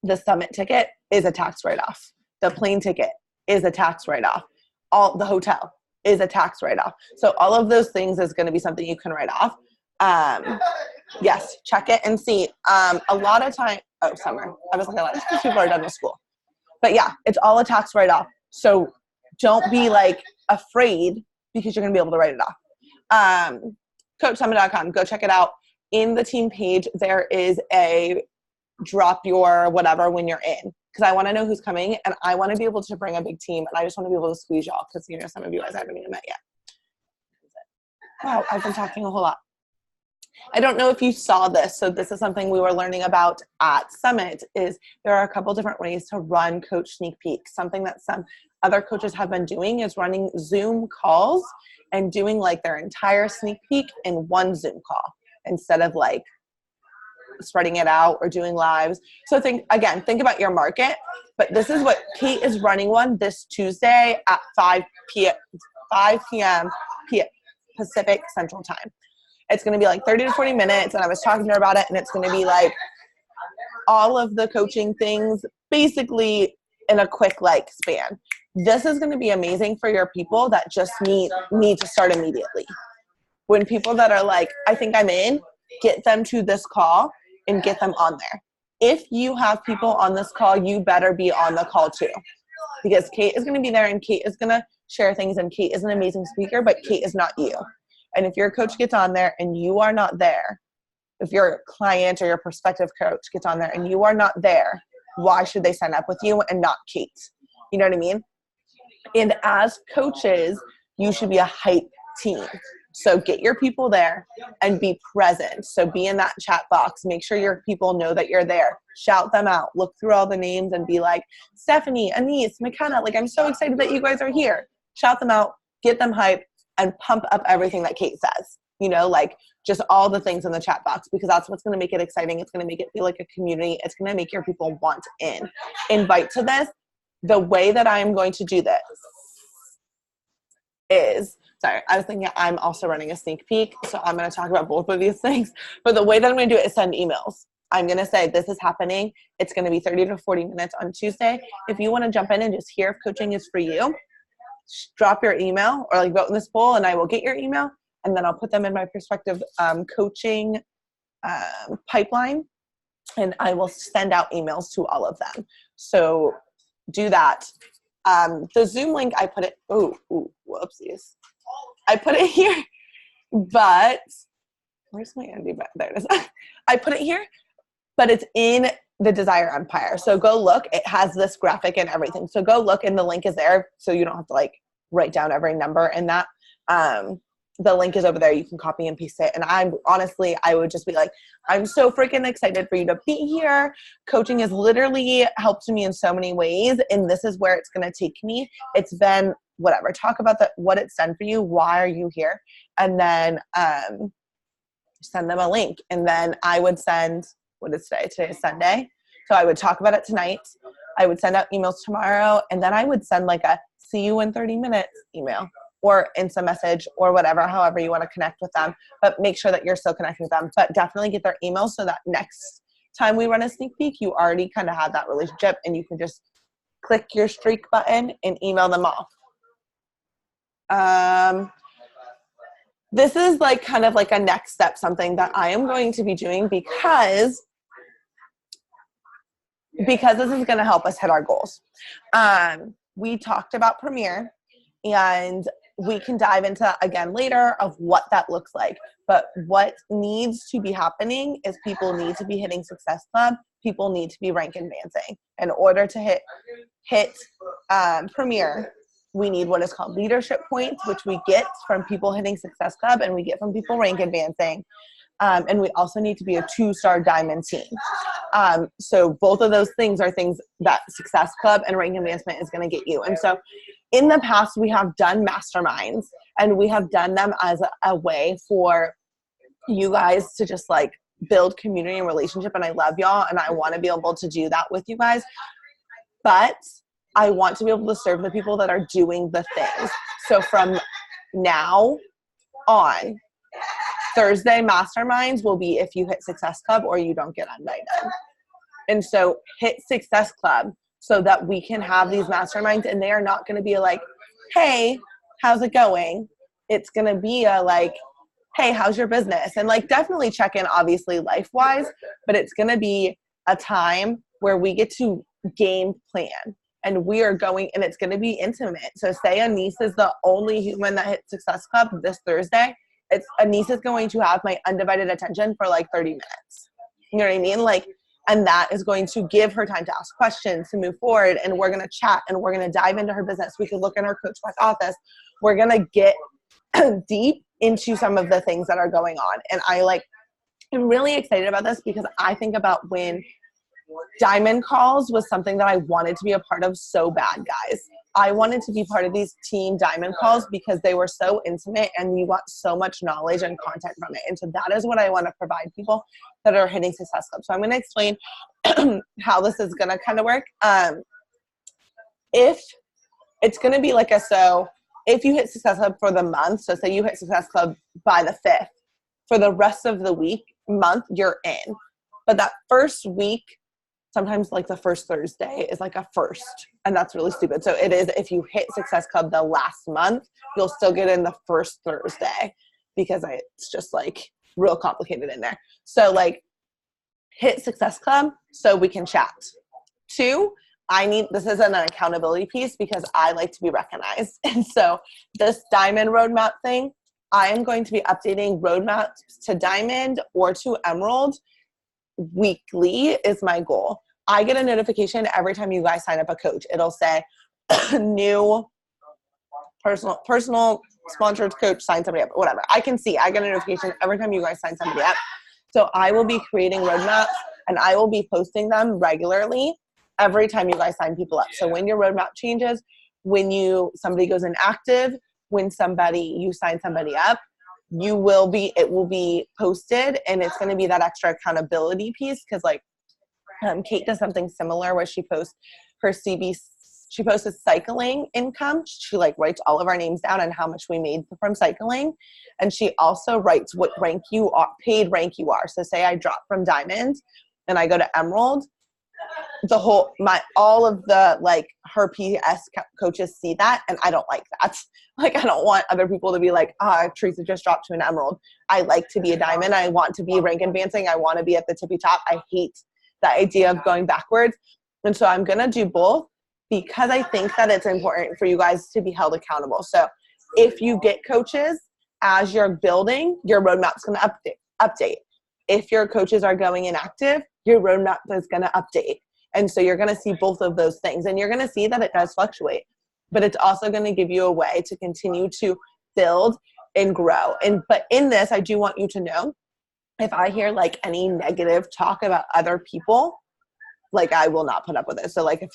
The Summit ticket is a tax write-off. The plane ticket is a tax write-off. The hotel is a tax write-off. So all of those things is going to be something you can write off. Yes, check it and see. A lot of time, summer. I was like, a because people are done with school. But yeah, it's all a tax write-off. So don't be like afraid, because you're going to be able to write it off. CoachSummit.com. Go check it out. In the team page, there is a drop your whatever when you're in, because I want to know who's coming, and I want to be able to bring a big team, and I just want to be able to squeeze y'all, because, you know, some of you guys I haven't even met yet. Wow, I've been talking a whole lot. I don't know if you saw this, so this is something we were learning about at Summit, is there are a couple different ways to run Coach Sneak Peek. Something that some other coaches have been doing is running Zoom calls and doing like their entire sneak peek in one Zoom call, instead of like spreading it out or doing lives. So think about your market. But this is what Kate is running one this Tuesday at 5 p.m. Pacific Central Time. It's going to be like 30 to 40 minutes, and I was talking to her about it, and it's going to be like all of the coaching things basically in a quick like span. This is going to be amazing for your people that just need to start immediately. When people that are like, I think I'm in, get them to this call and get them on there. If you have people on this call, you better be on the call too, because Kate is going to be there, and Kate is going to share things, and Kate is an amazing speaker, but Kate is not you. And if your coach gets on there and you are not there, if your client or your prospective coach gets on there and you are not there, why should they sign up with you and not Kate? You know what I mean? And as coaches, you should be a hype team. So get your people there and be present. So be in that chat box. Make sure your people know that you're there. Shout them out. Look through all the names and be like, Stephanie, Anise, McKenna, like, I'm so excited that you guys are here. Shout them out. Get them hyped and pump up everything that Kate says. You know, like just all the things in the chat box, because that's what's going to make it exciting. It's going to make it feel like a community. It's going to make your people want in. Invite to this. The way that I am going to do this is, sorry, I was thinking I'm also running a sneak peek, so I'm going to talk about both of these things. But the way that I'm going to do it is send emails. I'm going to say, this is happening. It's going to be 30 to 40 minutes on Tuesday. If you want to jump in and just hear if coaching is for you, drop your email or like vote in this poll, and I will get your email, and then I'll put them in my prospective coaching pipeline, and I will send out emails to all of them. So do that. The Zoom link, I put it, whoopsies. I put it here, but where's my Andy? There it is. I put it here, but it's in the Desire Empire. So go look. It has this graphic and everything. So go look, and the link is there, so you don't have to like write down every number in that. The link is over there. You can copy and paste it. And I would just be like, I'm so freaking excited for you to be here. Coaching has literally helped me in so many ways, and this is where it's going to take me. It's been whatever. Talk about what it's done for you. Why are you here? And then send them a link. And then I would send, what is today? Today is Sunday. So I would talk about it tonight. I would send out emails tomorrow. And then I would send like a see you in 30 minutes email, or Insta message, or whatever, however you want to connect with them. But make sure that you're still connecting with them. But definitely get their email, so that next time we run a sneak peek, you already kind of have that relationship, and you can just click your streak button and email them all. this is like kind of like a next step, something that I am going to be doing because this is going to help us hit our goals. We talked about Premier, and we can dive into again later of what that looks like. But what needs to be happening is people need to be hitting Success Club. People need to be rank advancing. In order to hit Premier, we need what is called leadership points, which we get from people hitting Success Club, and we get from people rank advancing. And we also need to be a 2-star diamond team. So both of those things are things that Success Club and rank advancement is going to get you. And so in the past, we have done masterminds, and we have done them as a way for you guys to just like build community and relationship. And I love y'all, and I want to be able to do that with you guys. But I want to be able to serve the people that are doing the things. So from now on, Thursday masterminds will be if you hit Success Club or you don't get invited. And so hit Success Club so that we can have these masterminds, and they are not going to be like, hey, how's it going? It's going to be a like, hey, how's your business? And like definitely check in, obviously life-wise, but it's going to be a time where we get to game plan, and we are going, and it's going to be intimate. So say Anise is the only human that hit Success Club this Thursday. Anise is going to have my undivided attention for like 30 minutes. You know what I mean? Like, and that is going to give her time to ask questions, to move forward, and we're going to chat, and we're going to dive into her business. We can look in her Coach Back office. We're going to get deep into some of the things that are going on. And I'm really excited about this because I think about when Diamond Calls was something that I wanted to be a part of so bad, guys. I wanted to be part of these team Diamond Calls because they were so intimate, and you got so much knowledge and content from it. And so that is what I want to provide people that are hitting Success Club. So I'm going to explain how this is going to kind of work. If it's going to be like if you hit Success Club for the month, so say you hit Success Club by the 5th, for the rest of the month, you're in. But that first week, sometimes like the first Thursday is like a first, and that's really stupid. So it is, if you hit Success Club the last month, you'll still get in the first Thursday because it's just like real complicated in there. So like hit Success Club so we can chat. 2, this is an accountability piece because I like to be recognized. And so this Diamond Roadmap thing, I am going to be updating roadmaps to Diamond or to Emerald weekly is my goal. I get a notification every time you guys sign up a coach. It'll say new personal sponsored coach sign somebody up, whatever. I get a notification every time you guys sign somebody up. So I will be creating roadmaps, and I will be posting them regularly every time you guys sign people up. So when your roadmap changes, when somebody goes inactive, when you sign somebody up, it will be posted, and it's going to be that extra accountability piece. Cause like, Kate does something similar where she posts her she posts cycling income. She like writes all of our names down and how much we made from cycling. And she also writes what rank you are, paid rank you are. So say I drop from Diamond and I go to Emerald, all of the like her PS coaches see that, and I don't like that. Like, I don't want other people to be like, Teresa just dropped to an Emerald. I like to be a Diamond. I want to be rank advancing. I want to be at the tippy top. I hate the idea of going backwards. And so I'm going to do both because I think that it's important for you guys to be held accountable. So if you get coaches as you're building, your roadmap's going to update. If your coaches are going inactive, your roadmap is going to update. And so you're going to see both of those things, and you're going to see that it does fluctuate, but it's also going to give you a way to continue to build and grow. But in this, I do want you to know, if I hear like any negative talk about other people, like I will not put up with it. So like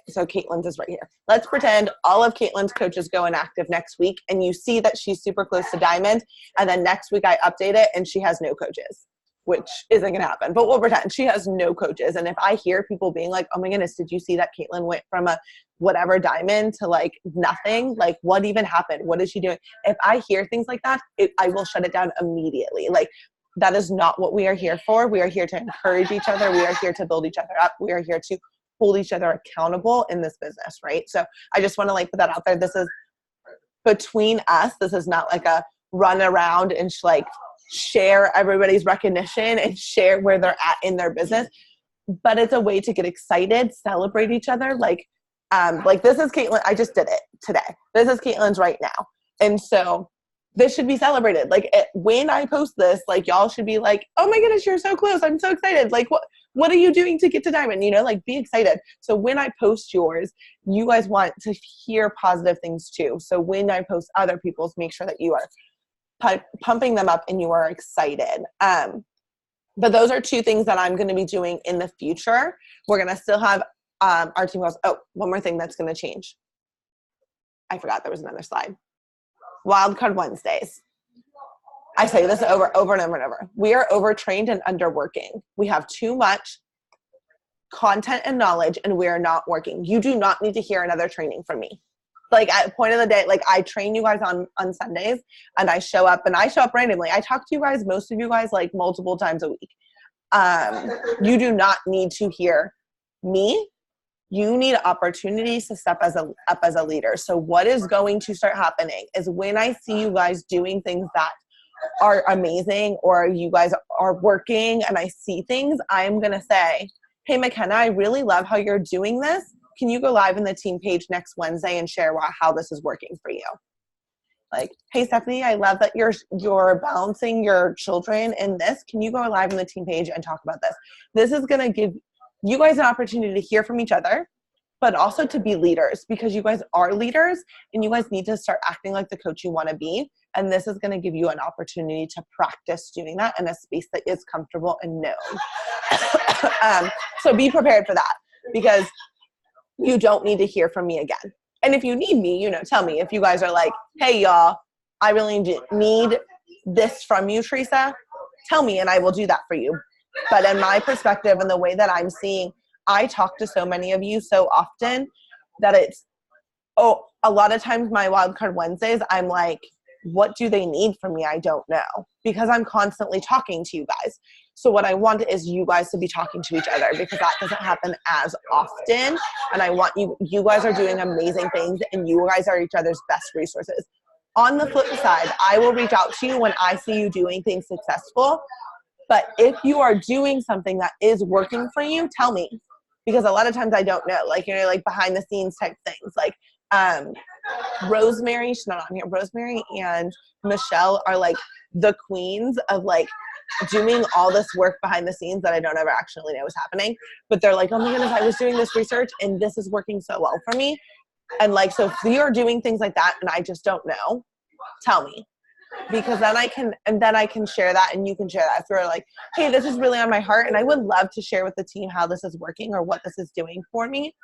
so Caitlin's is right here. Let's pretend all of Caitlin's coaches go inactive next week, and you see that she's super close to Diamond, and then next week I update it and she has no coaches, which isn't going to happen, but we'll pretend she has no coaches. And if I hear people being like, oh my goodness, did you see that Caitlin went from a whatever Diamond to like nothing? Like, what even happened? What is she doing? If I hear things like that, I will shut it down immediately. Like, that is not what we are here for. We are here to encourage each other. We are here to build each other up. We are here to hold each other accountable in this business, right? So I just want to like put that out there. This is between us. This is not like a run around and like share everybody's recognition and share where they're at in their business, but it's a way to get excited, celebrate each other. Like this is Caitlin. I just did it today. This is Caitlin's right now. And so this should be celebrated. Like when I post this, like y'all should be like, oh my goodness, you're so close. I'm so excited. Like what are you doing to get to diamond? You know, like be excited. So when I post yours, you guys want to hear positive things too. So when I post other people's, make sure that you are pumping them up and you are excited. But those are two things that I'm going to be doing in the future. We're going to still have our team goals. Oh, one more thing that's going to change. I forgot there was another slide. Wildcard Wednesdays. I say this over and over and over. We are overtrained and underworking. We have too much content and knowledge and we are not working. You do not need to hear another training from me. Like at the point of the day, like I train you guys on Sundays and I show up randomly. I talk to you guys, most of you guys, like multiple times a week. You do not need to hear me. You need opportunities to step up as a leader. So what is going to start happening is when I see you guys doing things that are amazing or you guys are working and I see things, I'm going to say, hey, McKenna, I really love how you're doing this. Can you go live in the team page next Wednesday and share how this is working for you? Like, hey, Stephanie, I love that you're balancing your children in this. Can you go live in the team page and talk about this? This is going to give you guys an opportunity to hear from each other, but also to be leaders because you guys are leaders and you guys need to start acting like the coach you want to be. And this is going to give you an opportunity to practice doing that in a space that is comfortable and known. So be prepared for that because you don't need to hear from me again. And if you need me, tell me. If you guys are like, hey, y'all, I really need this from you, Teresa, tell me and I will do that for you. But in my perspective and the way that I'm seeing, I talk to so many of you so often that a lot of times my Wildcard Wednesdays, I'm like, what do they need from me? I don't know because I'm constantly talking to you guys. So what I want is you guys to be talking to each other because that doesn't happen as often. And I want you guys are doing amazing things and you guys are each other's best resources. On the flip side, I will reach out to you when I see you doing things successful. But if you are doing something that is working for you, tell me. Because a lot of times I don't know, like, like behind the scenes type things. Like Rosemary, she's not on here. Rosemary and Michelle are like the queens of like doing all this work behind the scenes that I don't ever actually know is happening. But they're like, oh my goodness, I was doing this research and this is working so well for me. And like, so if you're doing things like that and I just don't know, tell me. Because then I can share that and you can share that. If you're like, hey, this is really on my heart and I would love to share with the team how this is working or what this is doing for me,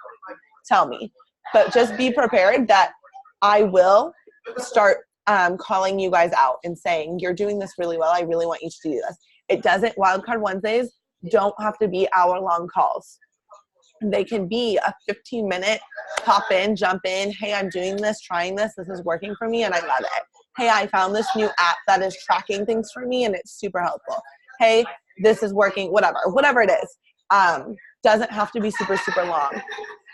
tell me. But just be prepared that I will start calling you guys out and saying, you're doing this really well. I really want you to do this. It doesn't, Wildcard Wednesdays don't have to be hour-long calls. They can be a 15-minute pop in, jump in. Hey, I'm doing this, trying this. This is working for me and I love it. Hey, I found this new app that is tracking things for me and it's super helpful. Hey, this is working, whatever it is. Doesn't have to be super, super long,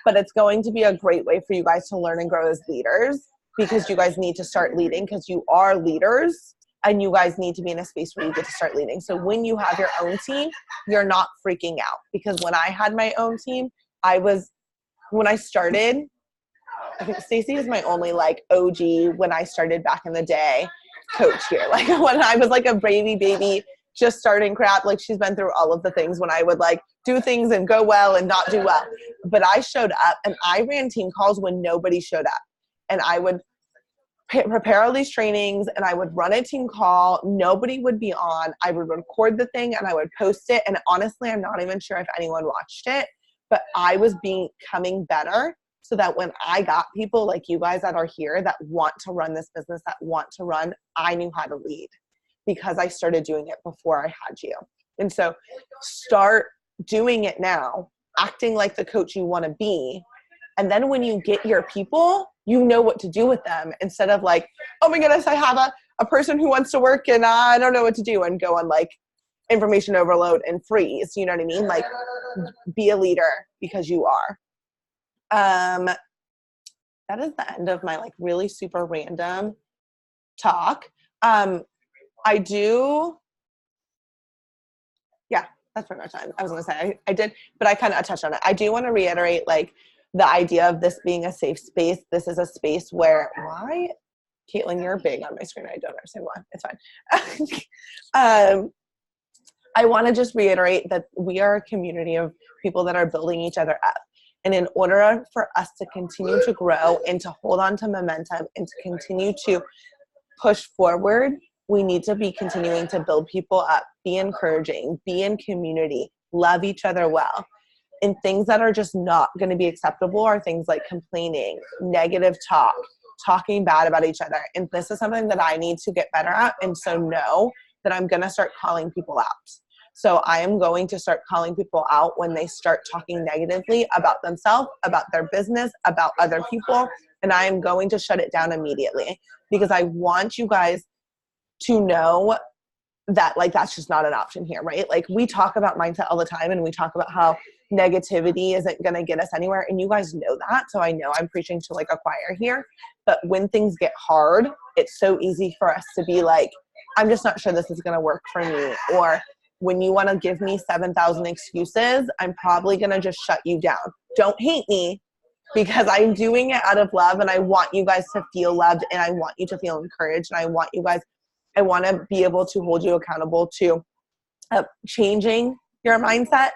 but it's going to be a great way for you guys to learn and grow as leaders because you guys need to start leading because you are leaders and you guys need to be in a space where you get to start leading. So when you have your own team, you're not freaking out because when I had my own team, when I started, I think Stacy is my only like OG when I started back in the day coach here. Like when I was like a baby just starting crap, like she's been through all of the things when I would like do things and go well and not do well. But I showed up and I ran team calls when nobody showed up. And I would prepare all these trainings and I would run a team call. Nobody would be on. I would record the thing and I would post it. And honestly, I'm not even sure if anyone watched it, but I was becoming better. So that when I got people like you guys that are here that want to run this business, that want to run, I knew how to lead because I started doing it before I had you. And so start doing it now, acting like the coach you want to be. And then when you get your people, you know what to do with them instead of like, oh my goodness, I have a person who wants to work and I don't know what to do and go on like information overload and freeze. You know what I mean? Like be a leader because you are. That is the end of my like really super random talk. I do. Yeah, that's pretty much it. I was going to say I did, but I kind of touched on it. I do want to reiterate like the idea of this being a safe space. This is a space where why, Caitlin, you're big on my screen. I don't understand why. It's fine. I want to just reiterate that we are a community of people that are building each other up. And in order for us to continue to grow and to hold on to momentum and to continue to push forward, we need to be continuing to build people up, be encouraging, be in community, love each other well. And things that are just not going to be acceptable are things like complaining, negative talk, talking bad about each other. And this is something that I need to get better at. And so know that I'm going to start calling people out. So I am going to start calling people out when they start talking negatively about themselves, about their business, about other people. And I am going to shut it down immediately because I want you guys to know that like that's just not an option here, right? Like we talk about mindset all the time and we talk about how negativity isn't going to get us anywhere, and you guys know that. So I know I'm preaching to like a choir here, but when things get hard, it's so easy for us to be like, I'm just not sure this is going to work for me. Or when you want to give me 7,000 excuses, I'm probably going to just shut you down. Don't hate me because I'm doing it out of love and I want you guys to feel loved and I want you to feel encouraged and I want to be able to hold you accountable to changing your mindset.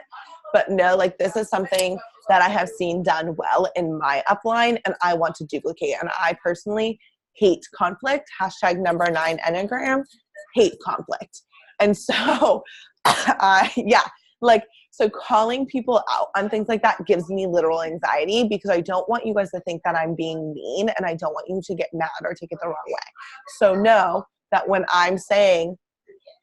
But no, like this is something that I have seen done well in my upline and I want to duplicate. And I personally hate conflict. #9 Enneagram, hate conflict. And so so calling people out on things like that gives me literal anxiety because I don't want you guys to think that I'm being mean and I don't want you to get mad or take it the wrong way. So know that when I'm saying,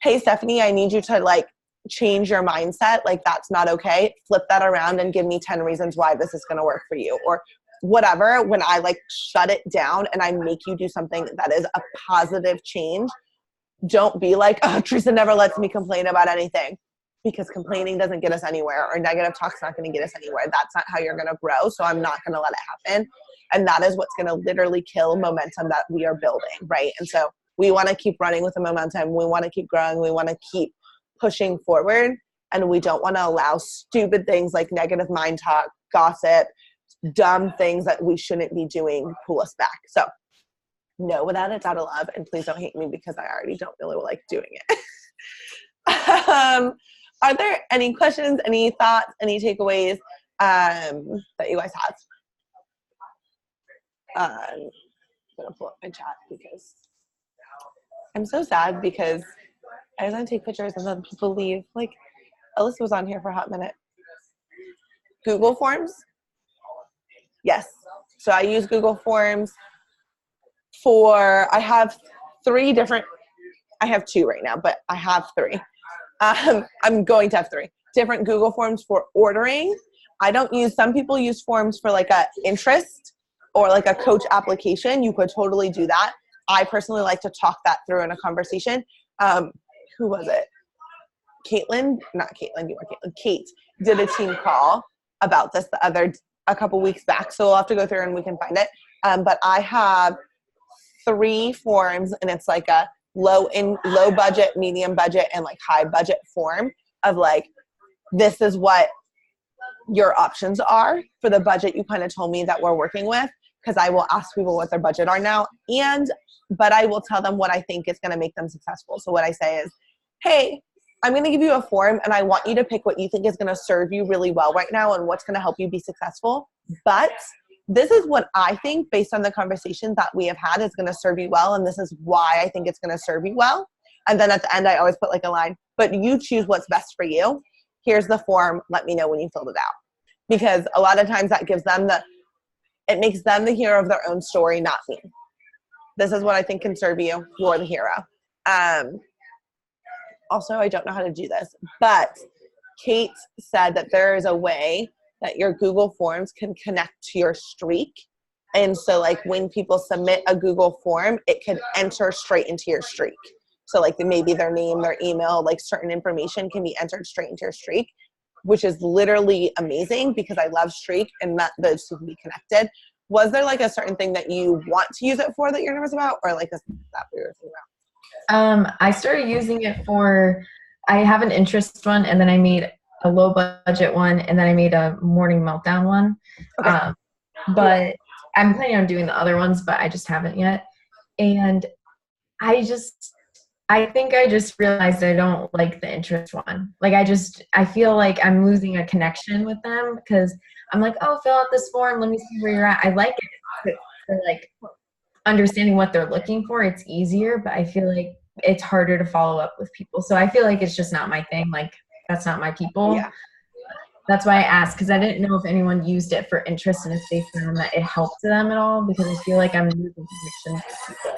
hey, Stephanie, I need you to like change your mindset, like that's not okay, flip that around and give me 10 reasons why this is going to work for you or whatever. When I like shut it down and I make you do something that is a positive change, don't be like, oh, Teresa never lets me complain about anything, because complaining doesn't get us anywhere or negative talk's not going to get us anywhere. That's not how you're going to grow. So I'm not going to let it happen. And that is what's going to literally kill momentum that we are building, right? And so we want to keep running with the momentum. We want to keep growing. We want to keep pushing forward. And we don't want to allow stupid things like negative mind talk, gossip, dumb things that we shouldn't be doing pull us back. So no, without it's out of love. And please don't hate me because I already don't really like doing it. Are there any questions, any thoughts, any takeaways that you guys have? I'm going to pull up my chat because I'm so sad because I was going to take pictures and then people leave. Like, Alyssa was on here for a hot minute. Google Forms? Yes. So I use Google Forms I have 3 different, I have 2 right now, but I have 3. I'm going to have 3 different Google Forms for ordering. Some people use forms for like a interest or like a coach application. You could totally do that. I personally like to talk that through in a conversation. Who was it? Kate did a team call about this a couple weeks back. So we'll have to go through and we can find it. But I have 3 forms and it's like a low budget, medium budget, and like high budget form of like, this is what your options are for the budget you kind of told me that we're working with. Because I will ask people what their budget are now. But I will tell them what I think is going to make them successful. So what I say is, hey, I'm going to give you a form and I want you to pick what you think is going to serve you really well right now and what's going to help you be successful. But this is what I think based on the conversations that we have had is going to serve you well. And this is why I think it's going to serve you well. And then at the end, I always put like a line, but you choose what's best for you. Here's the form. Let me know when you filled it out. Because a lot of times that gives them it makes them the hero of their own story, not me. This is what I think can serve you. You're the hero. Also, I don't know how to do this, but Kate said that there is a way that your Google Forms can connect to your streak. And so like when people submit a Google form, it can enter straight into your streak. So like maybe their name, their email, like certain information can be entered straight into your streak, which is literally amazing because I love streak and that those two can be connected. Was there like a certain thing that you want to use it for that you're nervous about, or like is that what you're thinking about? I started using it for, I have an interest one, and then I made a low budget one, and then I made a morning meltdown one. Okay. Um, but I'm planning on doing the other ones, but I just haven't yet. And I think I just realized I don't like the interest one. Like I feel like I'm losing a connection with them because I'm like, oh, fill out this form. Let me see where you're at. I like it for like understanding what they're looking for. It's easier, but I feel like it's harder to follow up with people. So I feel like it's just not my thing. Like that's not my people. Yeah. That's why I asked, because I didn't know if anyone used it for interest and if they found that it helped them at all, because I feel like I'm losing connection with people.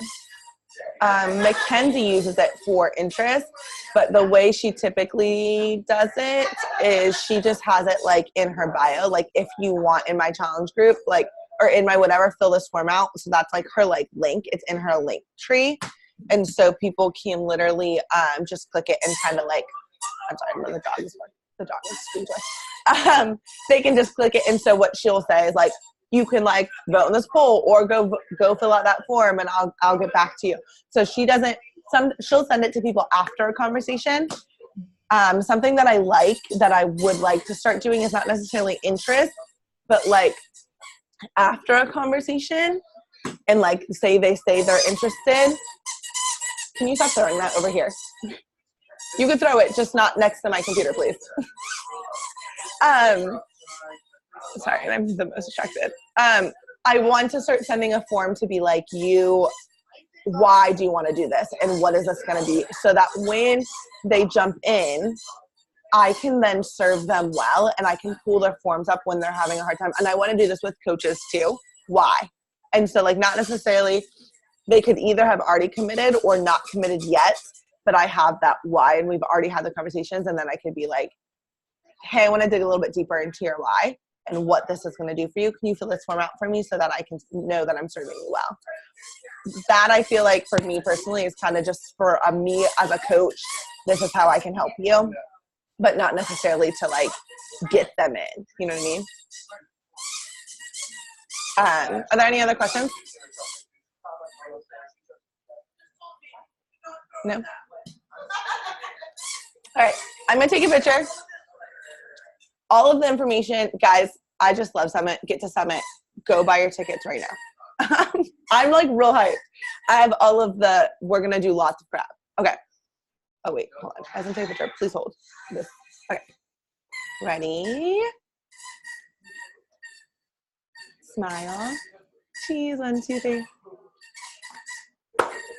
Mackenzie uses it for interest, but the way she typically does it is she just has it like in her bio, like if you want in my challenge group, like, or in my whatever, fill this form out. So that's like her like link. It's in her link tree. And so people can literally just click it and kind of like, I'm sorry, the dog is barking. The dog is squeezing. They can just click it. And so what she'll say is like, you can like vote in this poll or go fill out that form and I'll get back to you. So she'll send it to people after a conversation. Something that I like that I would like to start doing is not necessarily interest, but like after a conversation and like say they're interested. Can you stop throwing that over here? You could throw it, just not next to my computer, please. Sorry, I'm the most distracted. I want to start sending a form to be like, why do you want to do this? And what is this going to be? So that when they jump in, I can then serve them well and I can pull their forms up when they're having a hard time. And I want to do this with coaches too. Why? And so like not necessarily, they could either have already committed or not committed yet, but I have that why and we've already had the conversations and then I could be like, hey, I want to dig a little bit deeper into your why and what this is going to do for you. Can you fill this form out for me so that I can know that I'm serving you well? That I feel like for me personally is kind of just for me as a coach, this is how I can help you, but not necessarily to like get them in. You know what I mean? Are there any other questions? No? All right, I'm going to take a picture. All of the information, guys, I just love Summit. Get to Summit. Go buy your tickets right now. I'm like real hyped. I have all of we're going to do lots of crap. Okay. Oh, wait, hold on. I can take a picture. Please hold this. Okay. Ready? Smile. Cheese. 1, 2, 3.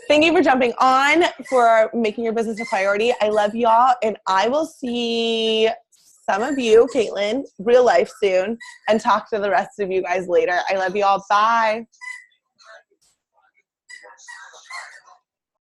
Thank you for jumping on, for making your business a priority. I love y'all, and I will see some of you, Caitlin, real life soon, and talk to the rest of you guys later. I love you all. Bye.